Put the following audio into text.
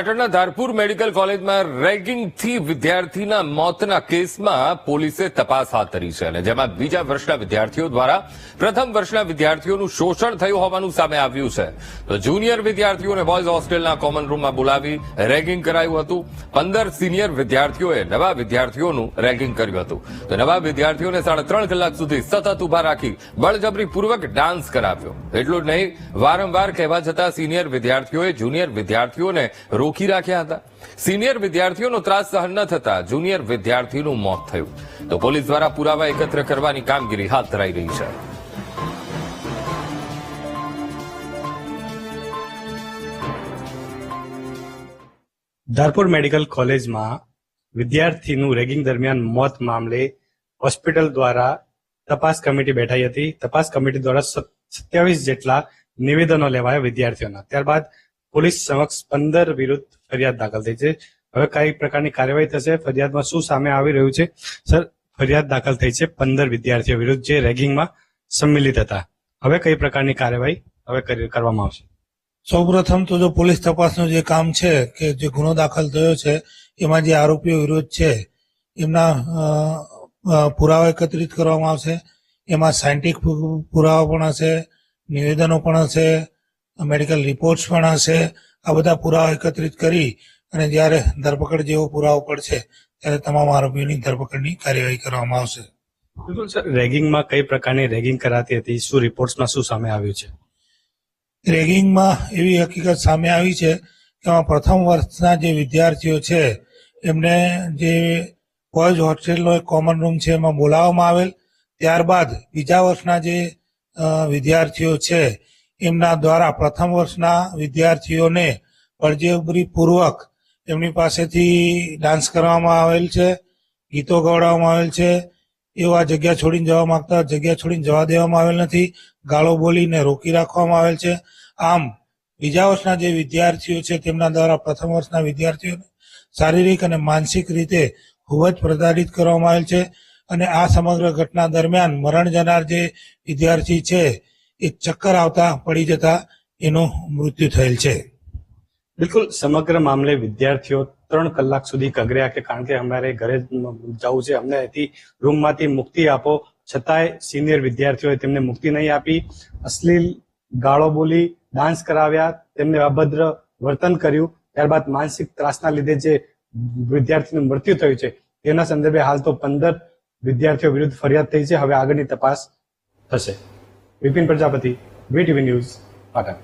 પાટણના ધારપુર મેડિકલ કોલેજમાં રેગિંગથી વિદ્યાર્થીના મોતના કેસમાં પોલીસે તપાસ હાથ ધરી છે અને જેમાં બીજા વર્ષના વિદ્યાર્થીઓ દ્વારા પ્રથમ વર્ષના વિદ્યાર્થીઓનું શોષણ થયું હોવાનું સામે આવ્યું છે. તો જુનિયર વિદ્યાર્થીઓને બોયઝ હોસ્ટેલના કોમન રૂમમાં બોલાવી રેગિંગ કરાયું હતું. 15 સિનિયર વિદ્યાર્થીઓએ નવા વિદ્યાર્થીઓનું રેગિંગ કર્યું હતું. તો નવા વિદ્યાર્થીઓને 3.5 કલાક સુધી સતત ઉભા રાખી બળજબરીપૂર્વક ડાન્સ કરાવ્યો. એટલું જ નહીં, વારંવાર કહેવા છતાં સિનિયર વિદ્યાર્થીઓએ જુનિયર વિદ્યાર્થીઓને રોકી રાખ્યા હતા. સિનિયર વિદ્યાર્થીઓનો ત્રાસ સહન ન થતા જુનિયર વિદ્યાર્થીનું મોત થયું. તો પોલીસ દ્વારા પુરાવા એકત્ર કરવાની કામગીરી હાથ ધરાઈ રહી છે. ધારપુર મેડિકલ કોલેજમાં વિદ્યાર્થીનું રેગિંગ દરમિયાન મોત મામલે હોસ્પિટલ દ્વારા તપાસ કમિટી બેઠાઈ હતી. તપાસ કમિટી દ્વારા 27 જેટલા નિવેદનો લેવાયા વિદ્યાર્થીઓના. ત્યારબાદ પોલીસ સમક્ષ 15 વિરુદ્ધ ફરિયાદ દાખલ થઈ છે. હવે કઈ પ્રકારની કાર્યવાહી થશે, ફરિયાદમાં શું સામે આવી રહ્યું છે? સર, ફરિયાદ દાખલ થઈ છે 15 વિદ્યાર્થીઓ વિરુદ્ધ જે રેગિંગમાં સંમિલિત હતા. હવે કઈ પ્રકારની કાર્યવાહી હવે કરવામાં આવશે? સૌપ્રથમ તો જો પોલીસ તપાસનું જે કામ છે કે જે ગુનો દાખલ થયો છે એમાં જે આરોપીઓ વિરુદ્ધ છે એમના પુરાવા એકત્રિત કરવામાં આવશે. એમાં સાયન્ટિફિક પુરાવા પણ હશે, નિવેદનો પણ હશે, મેડિકલ રિપોર્ટ્સ પણ હશે. આ બધા પુરાવા એકત્રિત કરી અને જ્યારે ધરપકડ જેવો પુરાવો પડશે ત્યારે તમામ આરોપીઓની ધરપકડની કાર્યવાહી કરવામાં આવશે. બિલકુલ સર, રેગિંગમાં કઈ પ્રકારની રેગિંગ કરાતી હતી, શું રિપોર્ટ્સમાં શું સામે આવ્યું છે? રેગિંગમાં એવી હકીકત સામે આવી છે કે પ્રથમ વર્ષના જે વિદ્યાર્થીઓ છે એમને જે બોયઝ હોસ્ટેલનો એક કોમન રૂમ છે એમાં બોલાવવામાં આવેલ. ત્યારબાદ બીજા વર્ષના જે વિદ્યાર્થીઓ છે એમના દ્વારા પ્રથમ વર્ષના વિદ્યાર્થીઓને બળજબરીપૂર્વક એમની પાસેથી ડાન્સ કરવામાં આવેલ છે, ગીતો ગવડાવવામાં આવેલ છે. એવા જગ્યા છોડીને જવા માંગતા જગ્યા છોડીને જવા દેવામાં આવેલ નથી, ગાળો બોલીને રોકી રાખવામાં આવેલ છે. આમ બીજા વર્ષના જે વિદ્યાર્થીઓ છે તેમના દ્વારા પ્રથમ વર્ષના વિદ્યાર્થીઓને શારીરિક અને માનસિક રીતે ખૂબ જ પ્રતાડિત કરવામાં આવેલ છે. અને આ સમગ્ર ઘટના દરમિયાન મરણ જનાર જે વિદ્યાર્થી છે એ ચક્કર આવતા પડી જતા એનું મૃત્યુ થયેલ છે. બિલકુલ, સમગ્ર મામલે વિદ્યાર્થીઓ 3 કલાક સુધી કગર્યા કે કારણ કે અમારે ઘરે જવું છે, અમને અહીંથી રૂમમાંથી મુક્તિ આપો, છતાંય સિનિયર વિદ્યાર્થીઓએ તેમને મુક્તિ નહીં આપી. અશ્લીલ ગાળો બોલી, ડાન્સ કરાવ્યા, તેમને અભદ્ર વર્તન કર્યું. ત્યારબાદ માનસિક ત્રાસના લીધે જે વિદ્યાર્થીનું મૃત્યુ થયું છે તેના સંદર્ભે હાલ તો 15 વિદ્યાર્થીઓ વિરુદ્ધ ફરિયાદ થઈ છે. હવે આગળની તપાસ થશે. Vipin Prajapati, VTV news, Patan.